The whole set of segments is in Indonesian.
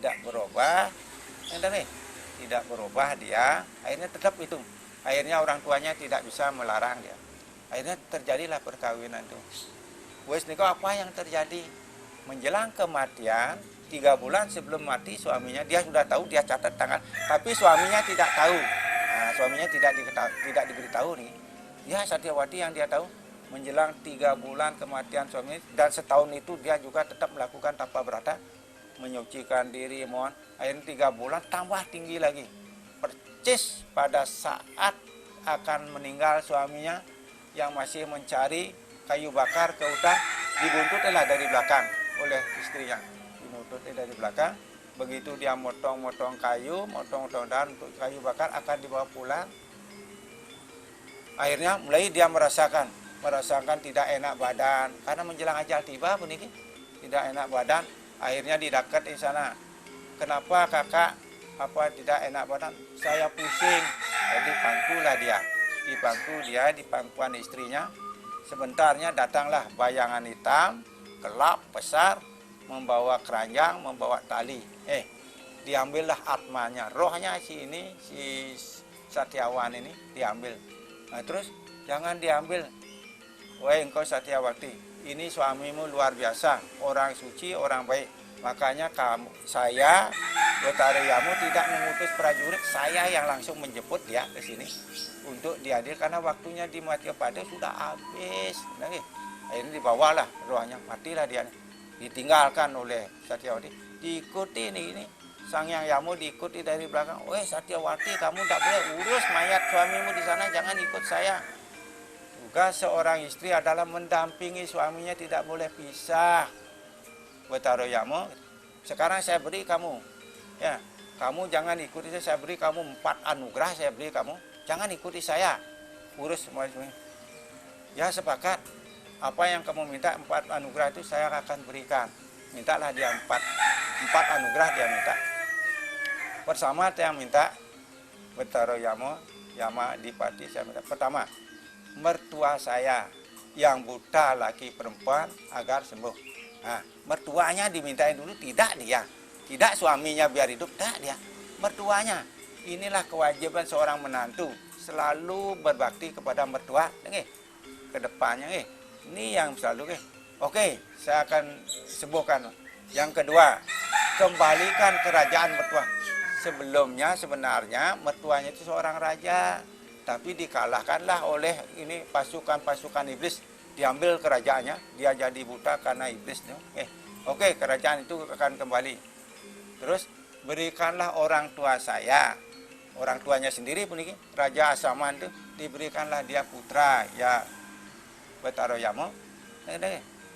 tidak berubah, tidak berubah dia, akhirnya tetap itu. Akhirnya orang tuanya tidak bisa melarang dia. Akhirnya terjadilah perkawinan itu. Wes niko apa yang terjadi? Menjelang kematian, 3 bulan sebelum mati suaminya, dia sudah tahu, dia catat tangan, tapi suaminya tidak tahu. Nah, suaminya tidak diberitahu nih. Ya Satyawati yang dia tahu, menjelang 3 bulan kematian suaminya, dan setahun itu dia juga tetap melakukan tapa brata, menyucikan diri, mohon. Akhirnya 3 bulan tambah tinggi lagi. Percis pada saat akan meninggal suaminya yang masih mencari kayu bakar ke hutan, dibuntutilah dari belakang oleh istrinya. Dibuntut dari belakang. Begitu dia motong-motong kayu, motong-motong daun untuk kayu bakar akan dibawa pulang. Akhirnya mulai dia merasakan tidak enak badan karena menjelang ajal tiba puniki, tidak enak badan. Akhirnya didakat di sana. Kenapa kakak? Apa tidak enak badan? Saya pusing. Jadi pangkulah dia. Di pangkuan istrinya. Sebentarnya datanglah bayangan hitam, gelap, besar, membawa keranjang, membawa tali. Diambillah atmanya, rohnya si Satyawan ini diambil. Nah, terus jangan diambil. Wahai engkau Satyawati, ini suamimu luar biasa, orang suci, orang baik. Makanya saya, Betarayamu tidak mengutus prajurit, saya yang langsung menjemput dia ke sini untuk diadil karena waktunya di Matyapada sudah habis. Nah, akhirnya dibawalah rohnya, matilah dia. Ditinggalkan oleh Satyawati, diikuti ini Sang Hyang Yamu diikuti dari belakang. Weh Satyawati, kamu tidak boleh urus mayat suamimu di sana, jangan ikut saya. Tugas seorang istri adalah mendampingi suaminya, tidak boleh pisah. Betarayamu, sekarang saya beri kamu, ya, kamu jangan ikuti saya beri kamu 4 anugerah, saya beri kamu, jangan ikuti saya, urus semua. Ya sepakat, apa yang kamu minta 4 anugerah itu saya akan berikan. Mintalah dia 4 anugerah dia minta. Pertama saya minta, Betarayamu, Yama Adipati, saya minta pertama, mertua saya yang buta laki perempuan agar sembuh. Nah, mertuanya dimintain dulu, tidak dia. Tidak suaminya biar hidup, tidak dia. Mertuanya. Inilah kewajiban seorang menantu, selalu berbakti kepada mertua. Ke depannya, ini yang selalu, Oke, saya akan sembuhkan. Yang kedua, kembalikan kerajaan mertua. Sebelumnya sebenarnya mertuanya itu seorang raja, tapi dikalahkanlah oleh ini pasukan-pasukan iblis. Diambil kerajaannya, dia jadi buta karena iblis. Oke, kerajaan itu akan kembali. Terus berikanlah orang tua saya, orang tuanya sendiri pun ini, Raja Asaman itu diberikanlah dia putra, ya Betarayamu.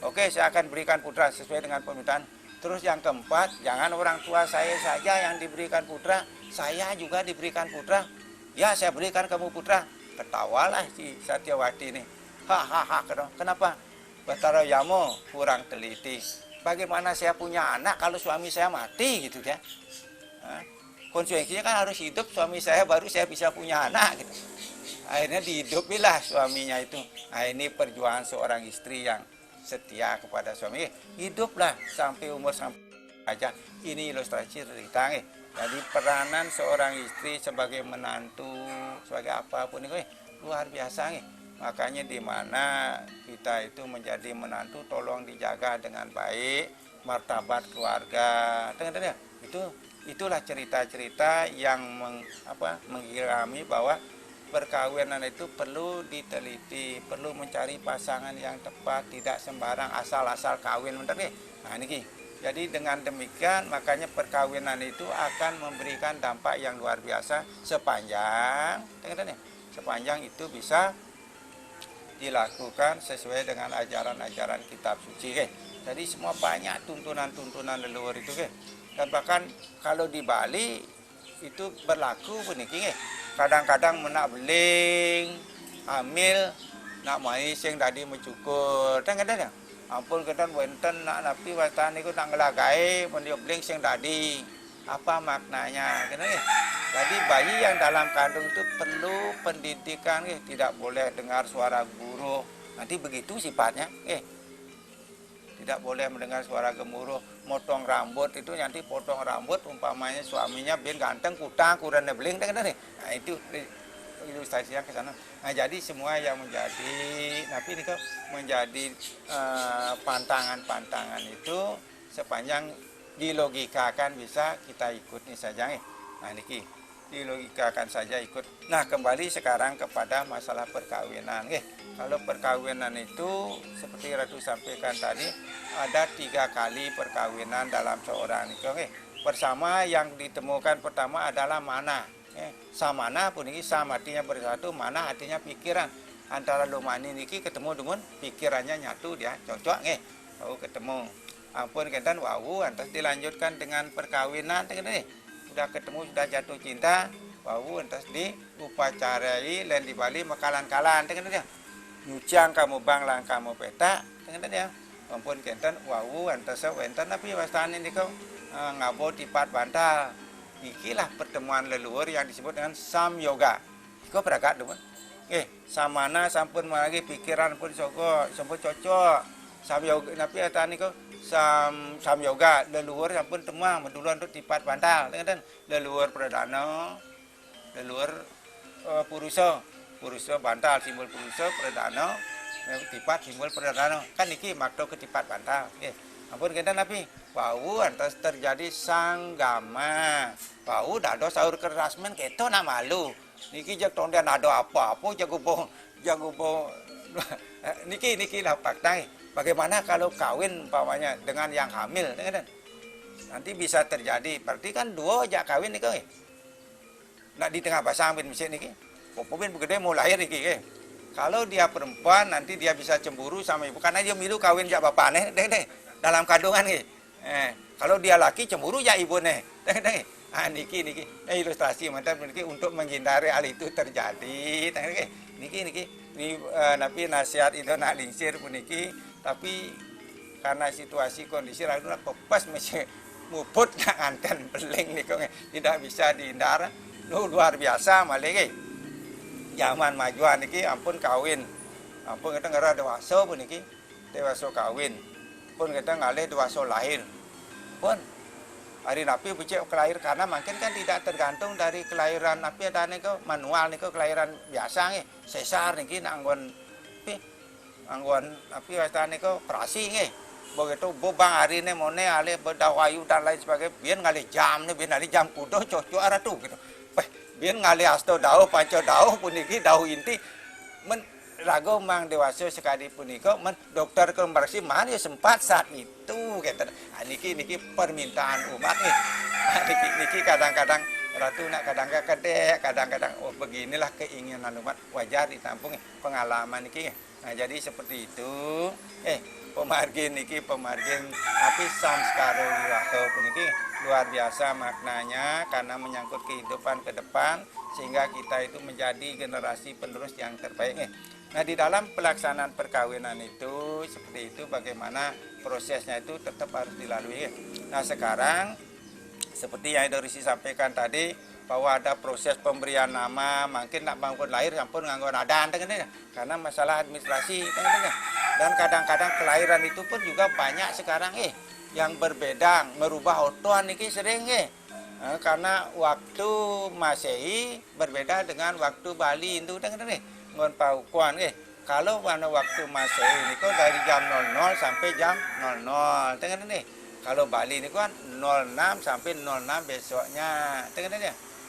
Oke, saya akan berikan putra sesuai dengan permintaan. Terus yang keempat, jangan orang tua saya saja yang diberikan putra, saya juga diberikan putra. Ya, saya berikan kamu putra. Ketawalah si Satyawati ini. Hahaha, kenapa? Betarayamu kurang teliti. Bagaimana saya punya anak kalau suami saya mati gitu ya? Konsekuensinya kan harus hidup suami saya baru saya bisa punya anak gitu. Akhirnya dihidupilah suaminya itu. Nah, ini perjuangan seorang istri yang setia kepada suami. Hiduplah sampai umur sampai aja. Ini ilustrasi cerita. Jadi peranan seorang istri sebagai menantu, sebagai apapun itu luar biasa. Makanya di mana kita itu menjadi menantu, tolong dijaga dengan baik martabat keluarga. Dengar-dengar, itulah cerita-cerita yang menggirami bahwa perkawinan itu perlu diteliti, perlu mencari pasangan yang tepat, tidak sembarang asal-asal kawin, bener nih. Nah ini, jadi dengan demikian makanya perkawinan itu akan memberikan dampak yang luar biasa sepanjang, sepanjang itu bisa dilakukan sesuai dengan ajaran-ajaran kitab suci. Jadi semua banyak tuntunan-tuntunan leluhur itu. Dan bahkan kalau di Bali itu berlaku puniki. Kadang-kadang menak beling, hamil, nak mai sing tadi mencukur. Kadang-kadang ampun kedan wenten nak napi watan niku nak ngelagae mendiop beling sing tadi. Apa maknanya? Jadi bayi yang dalam kandung itu perlu pendidikan, tidak boleh dengar suara guru. Nanti begitu sifatnya. tidak boleh mendengar suara gemuruh, motong rambut itu nanti potong rambut umpamanya suaminya biar ganteng kutang kurang beling nah itu ilustrasinya ke sana. Nah jadi semua yang menjadi tapi ini kok menjadi pantangan-pantangan itu sepanjang dilogikakan bisa kita ikuti saja nah niki dilogikakan saja ikut. Nah kembali sekarang kepada masalah perkawinan. Kalau perkawinan itu seperti Ratu sampaikan tadi ada 3 kali perkawinan dalam seorang nikah. Pertama yang ditemukan pertama adalah mana. Samana pun ini sama artinya bersatu, mana artinya pikiran. Antara lumani niki ketemu dengan pikirannya nyatu dia cocok tahu ketemu. Ampun kenten wau antas dilanjutkan dengan perkawinan sudah ketemu sudah jatuh cinta wau antas diupacarai lain di Bali makalan-kalan dia nyuciang kamu banglang kamu peta dia ampun kenten wau antas wenten tapi wastane ini kau ngabo tipat bantal ikilah pertemuan leluhur yang disebut dengan samyoga kau beragak dulu samana sampun lagi pikiran pun sampun cocok samyoga tapi atani kau samyoga leluhur sampun temuang meduluan untuk tipat bantal dengan leluhur perdana leluhur purusa bantal simbol purusa perdana tipat simbol perdana kan niki makna ketipat bantal ampun kita napi bau antas terjadi sanggama bau dado sahur kerasmen keto nak malu niki jak tondian ada apa-apa jago bohong niki lah fakta. Bagaimana kalau kawin umpamanya dengan yang hamil, nanti bisa terjadi. Berarti kan dua jak kawin nih nak di tengah pasang bin mesin nih, popopin begede mau lahir nih Kalau dia perempuan nanti dia bisa cemburu sama ibu karena dia milu kawin jak bapak nih, dalam kandungan nih. Kalau dia laki cemburu jak ibu nih, niki ilustrasi mantap niki untuk menghindari hal itu terjadi. Niki napi nasihat itu nak lingsir puniki tapi karena situasi kondisi lalu pepas masih muput nganten beling nih tidak bisa dihindar luar biasa malah zaman majuan niki ampun kawin ampun kita ngara dewasa puniki dewasa kawin pun kita ngalih dewasa lahir pun hari napi becek kelahir karena mungkin kan tidak tergantung dari kelahiran napi ada niko manual niko kelahiran biasa sesar niki anggon napi wasta niko operasi begitu bobang hari ini mone ale berdawayu dan lain sebagainya biar ngali jam nih biar ngali jam kudo cocok arah tuh gitu biar ngali asto dau panco dau puniki dau inti men rago mang dewasa sekali puniko men dokter komersi mana ya sempat saat itu gitu niki permintaan umat niki kadang-kadang Ratu nak kadang-kadang oh beginilah keinginan umat wajar ditampung pengalaman niki nah jadi seperti itu pemargin tapi samskara wiwaha puniki luar biasa maknanya karena menyangkut kehidupan ke depan sehingga kita itu menjadi generasi penerus yang terbaik Nah di dalam pelaksanaan perkawinan itu seperti itu bagaimana prosesnya itu tetap harus dilalui. Nah sekarang seperti yang Dorisi sampaikan tadi bahwa ada proses pemberian nama, mungkin nak bangun lahir sampun nganggo nadan karena masalah administrasi dan kadang-kadang kelahiran itu pun juga banyak sekarang yang berbeda merubah otoan niki sering karena waktu Masehi berbeda dengan waktu Bali itu ngon paukuan kalau pada waktu Masehi ini kok dari jam 00 sampai jam 00 kalau Bali ini kan 06 sampai 06 besoknya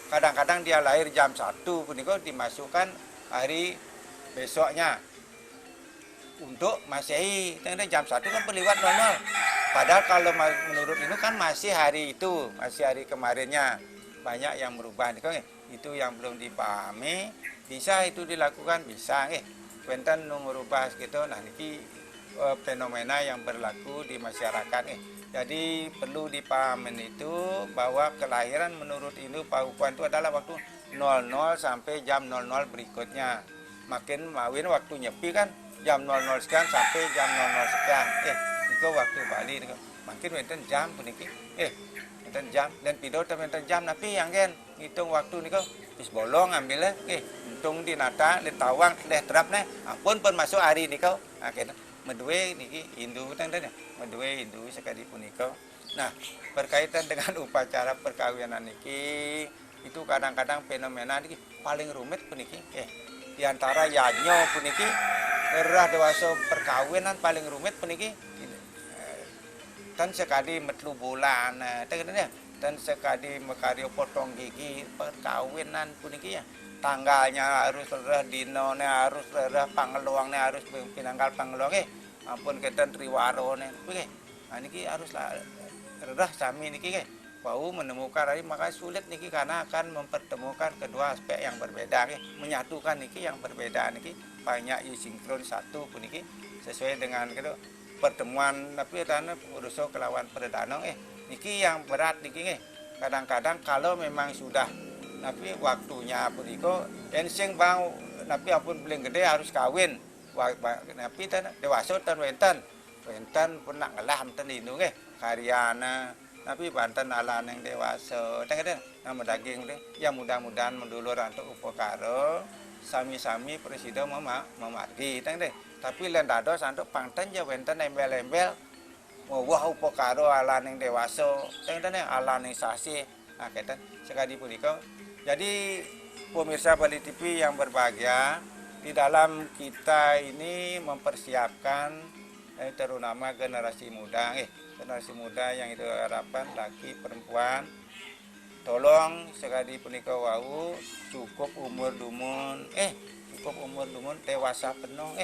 kadang-kadang dia lahir jam 1 pun dimasukkan hari besoknya untuk Masehi jam 1 kan berliwat 00 padahal kalau menurut ini kan masih hari itu masih hari kemarinnya banyak yang berubah itu yang belum dipahami bisa itu dilakukan bisa Quentin merubah gitu nah ini fenomena yang berlaku di masyarakat jadi perlu dipahami itu bahwa kelahiran menurut ini paukuan itu adalah waktu 00 sampai jam 00 berikutnya makin mawin waktu nyepi kan jam 00 sekian sampai jam 00 sekian itu waktu Bali makin wenten jam puniki wenten jam dan pido wenten jam tapi yang kan ngitung waktu niko bis bolong ambilnya hitung di nata di tawang leh terap ampun pun masuk hari niko medue niki Hindu tenten ya, medue Hindu sekali punika. Nah, berkaitan dengan upacara perkawinan niki itu kadang-kadang fenomena niki paling rumit puniki. Di antara yanyo puniki gerah dewasa perkawinan paling rumit puniki. Dan sekali metlu bulan, dan sekali mekario potong gigi perkawinan puniki ya. Tanggalnya harus lerah, dinone harus lerah, pangeluangnya harus pinanggal pangeluang ampun keten triwarone nggih. Nah niki harus lerah sami niki nggih. Bau menemukan hari maka sulit niki karena akan mempertemukan kedua aspek yang berbeda nggih, menyatukan niki yang berbeda niki banyak sinkron satu puniki sesuai dengan gitu pertemuan tapi dan urusan kelawan perdana niki yang berat niki nggih. Kadang-kadang kalau memang sudah tapi waktunya puniko ensing bang tapi apun beling gede harus kawin tapi dewasa tan wenten pun nak ngelah ten lindung karyana tapi banten ala yang dewasa nama daging ya mudah-mudahan mendulur untuk upakara sami-sami presiden memargi tapi lain dados untuk pangten ya wenten embel-embel wah upakara ala yang dewasa ala yang sasi nah kita sekali puniko. Jadi pemirsa Bali TV yang berbahagia, di dalam kita ini mempersiapkan terutama generasi muda yang itu harapan laki perempuan tolong sekali punika wau cukup umur dumun dewasa penuh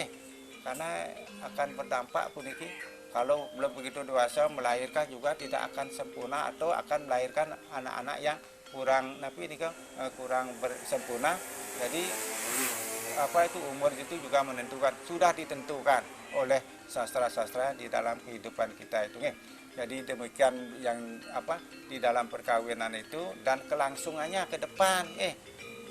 karena akan berdampak puniki kalau belum begitu dewasa melahirkan juga tidak akan sempurna atau akan melahirkan anak-anak yang kurang kurang sempurna. Jadi apa itu umur itu juga menentukan, sudah ditentukan oleh sastra-sastra di dalam kehidupan kita itu. Jadi demikian yang di dalam perkawinan itu dan kelangsungannya ke depan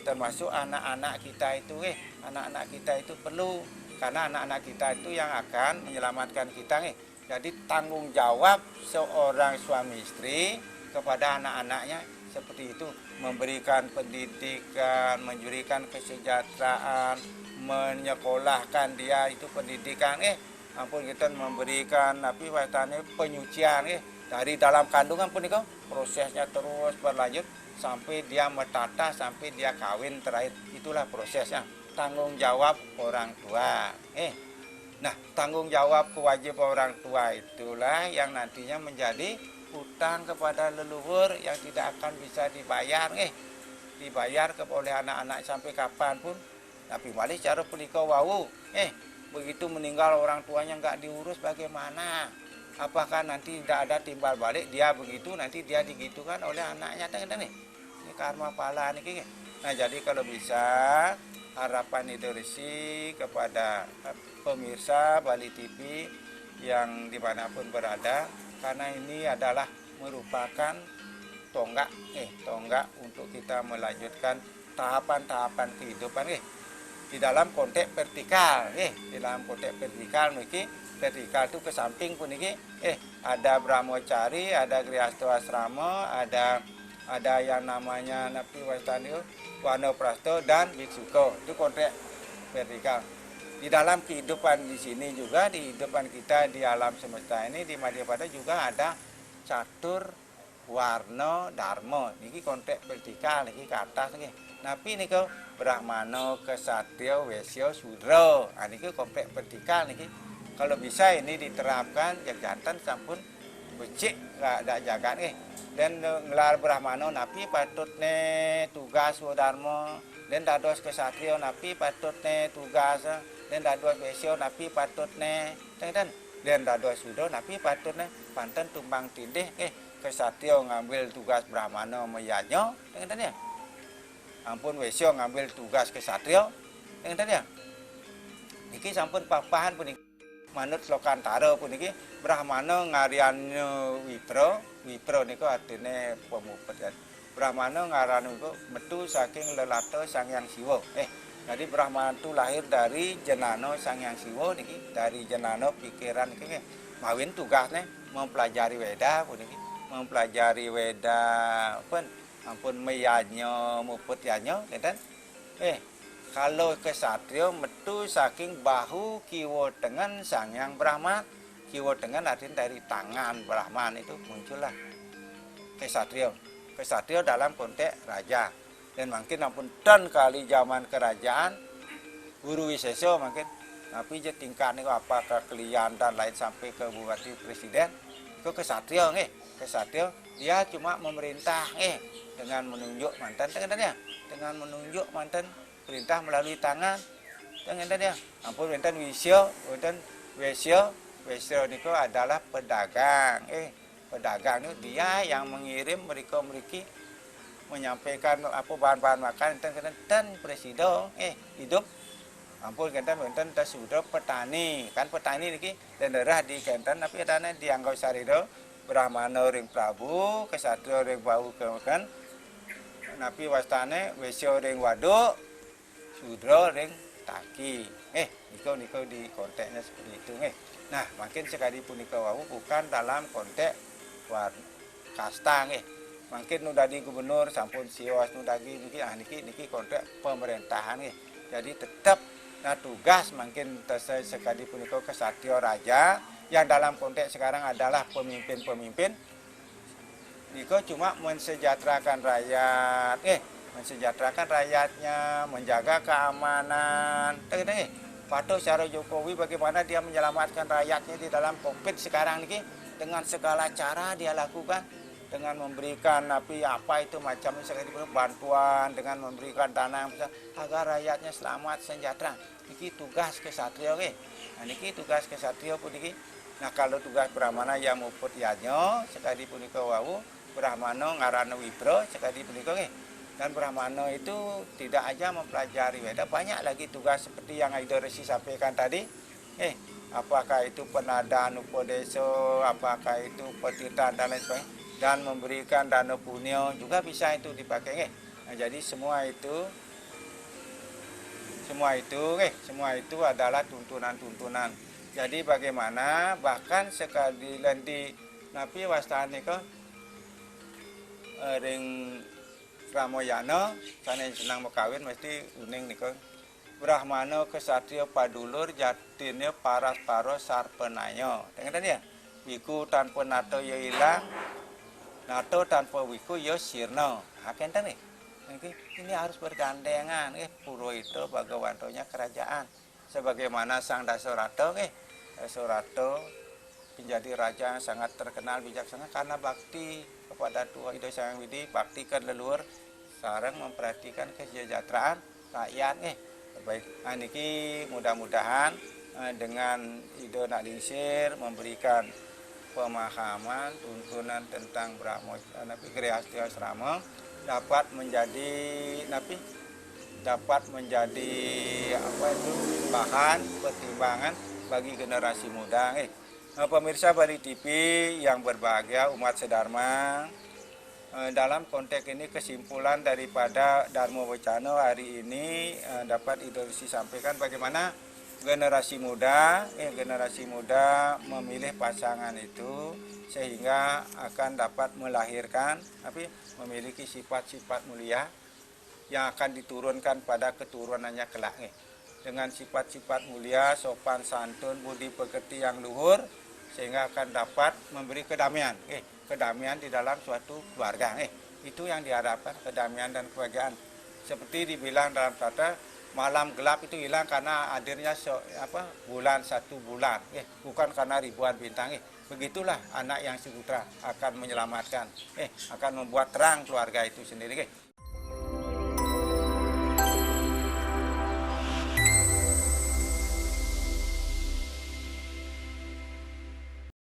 termasuk anak-anak kita itu anak-anak kita itu perlu karena anak-anak kita itu yang akan menyelamatkan kita Jadi tanggung jawab seorang suami istri kepada anak-anaknya seperti itu, memberikan pendidikan, menjurikan kesejahteraan, menyekolahkan dia itu pendidikan ampun kita memberikan penyucian dari dalam kandungan pun itu prosesnya terus berlanjut sampai dia metata sampai dia kawin terakhir, itulah prosesnya. Tanggung jawab orang tua. Nah, tanggung jawab kewajiban orang tua itulah yang nantinya menjadi utang kepada leluhur yang tidak akan bisa dibayar dibayar oleh anak-anak sampai kapanpun. Tapi malah cara punika wau begitu meninggal orang tuanya nggak diurus bagaimana? Apakah nanti tidak ada timbal balik dia begitu nanti dia digitukan oleh anaknya ini karma pala nih. Nah jadi kalau bisa harapan idrisi kepada pemirsa Bali TV yang dimanapun berada, karena ini adalah merupakan tonggak untuk kita melanjutkan tahapan-tahapan kehidupan di dalam konteks vertikal di dalam konteks vertikal vertikal itu ke samping pun ada brahmacari, ada grihasto asrama, ada yang namanya napi wastani wanaprasto dan biksuko, itu konteks vertikal. Di dalam kehidupan di sini juga, di kehidupan kita di alam semesta ini di Madyapada juga ada catur warna dharma. Niki konteks vertikal niki ke atas niki. Napi niku brahmana, kesatria, wesya, sudra. Nah niki konteks vertikal niki. Kalau bisa ini diterapkan ya jantan sampun becik ada jaga dan ngelar brahmana napi patutne tugas dharma dan dados kesatria napi patutne tugas dan dados wesya napi patutne dan dados sudra napi patutne panten tumbang tindih kesatria ngambil tugas brahmana meyanya ya. Ampun wesya ngambil tugas kesatria ya. Niki sampun papahan puniki manut slokantara puniki brahmana ngaranna wipra niku artine pemupet. Brahmana ngaran niku metu saking lelata Sang Hyang Siwa. Jadi Brahmana itu lahir dari jenana Sang Hyang Siwa niki, dari jenana pikiran niki mawin tugasnya mempelajari Weda puniki, mempelajari Weda ampun meyanyo muput yanyo ngeten. kalau kesatrio metu saking bahu kiwa tengen Sang Hyang Brahma. Kiwa tengen artinya dari tangan Brahman itu muncullah kesatrio. Kesatrio dalam konteks raja. Dan mungkin ampun dan kali zaman kerajaan Guru Wiseso mungkin tapi je tingkat niku apakah kelian dan lain sampai ke bupati presiden itu kesatrio kesatrio dia cuma memerintah dengan menunjuk mantan dengan menunjuk mantan perintah melalui tangan dengan dia ampun mantan Wisyo niku adalah pedagang pedagang itu dia yang mengirim mereka menyampaikan apa bahan-bahan makan dan presiden hidup ampun kenten sudah petani kan petani niki dan daerah di kenten tapi adanya dianggap sarido Brahmana ring Prabu kesatrio ring bau kan napi wastane Wisyo ring waduk Sudra ring taki niko di konteksnya seperti itu nah makin sekali punika wau bukan dalam konteks kasta makin nu dadi gubernur sampun siwas nu dadi niki konteks pemerintahan jadi tetap nah tugas makin sekali punika kesatrio raja yang dalam konteks sekarang adalah pemimpin-pemimpin niko cuma mensejahterakan rakyat mensejahterakan rakyatnya menjaga keamanan patuh secara Jokowi bagaimana dia menyelamatkan rakyatnya di dalam COVID sekarang ini dengan segala cara dia lakukan dengan memberikan apa itu macam misalnya bantuan dengan memberikan dana agar rakyatnya selamat sejahtera. Iki tugas kesatrio nah niki tugas kesatrio puniki. Nah kalau tugas Brahmana yang muput yanyo sekali punika wau Brahmana ngarana Wipro sekali punika dan Brahmana itu tidak aja mempelajari Weda, banyak lagi tugas seperti yang Aido Resi sampaikan tadi. Apakah itu penadaan upodeso, apakah itu petitan dan lain sebagainya, dan memberikan dana punyo juga bisa itu dipakai. Nah, jadi semua itu adalah tuntunan-tuntunan. Jadi bagaimana bahkan sekali nanti napi wastane ko ring Ramayana sana senang mekawin mesti uning niko Brahmana kesatrio padulur jatine paras paro sarpenanya dengar ya wiku tanpa nato ya ilang nato tanpa wiku ya sirna haken nih ini harus bergandengan puro itu bagawantonya kerajaan sebagaimana Sang Dasarato Dasarato menjadi raja yang sangat terkenal bijaksana karena bakti kepada Tua Ido Sang Widi baktikan leluhur sareng memperhatikan kesejahteraan rakyat baik niki mudah-mudahan dengan Ido Nadingsir memberikan pemahaman tuntunan tentang Brahmo Giri Hastio Asrama dapat menjadi bahan pertimbangan bagi generasi muda pemirsa Bali TV yang berbahagia umat sedharma. Dalam konteks ini kesimpulan daripada Dharma Wacana hari ini dapat Ido Resi sampaikan bagaimana generasi muda memilih pasangan itu sehingga akan dapat melahirkan memiliki sifat-sifat mulia yang akan diturunkan pada keturunannya kelak dengan sifat-sifat mulia, sopan santun, budi pekerti yang luhur sehingga akan dapat memberi kedamaian kedamaian di dalam suatu keluarga itu yang diharapkan kedamaian dan kebahagiaan seperti dibilang dalam kata malam gelap itu hilang karena hadirnya bulan satu bulan bukan karena ribuan bintang begitulah anak yang sutra akan menyelamatkan akan membuat terang keluarga itu sendiri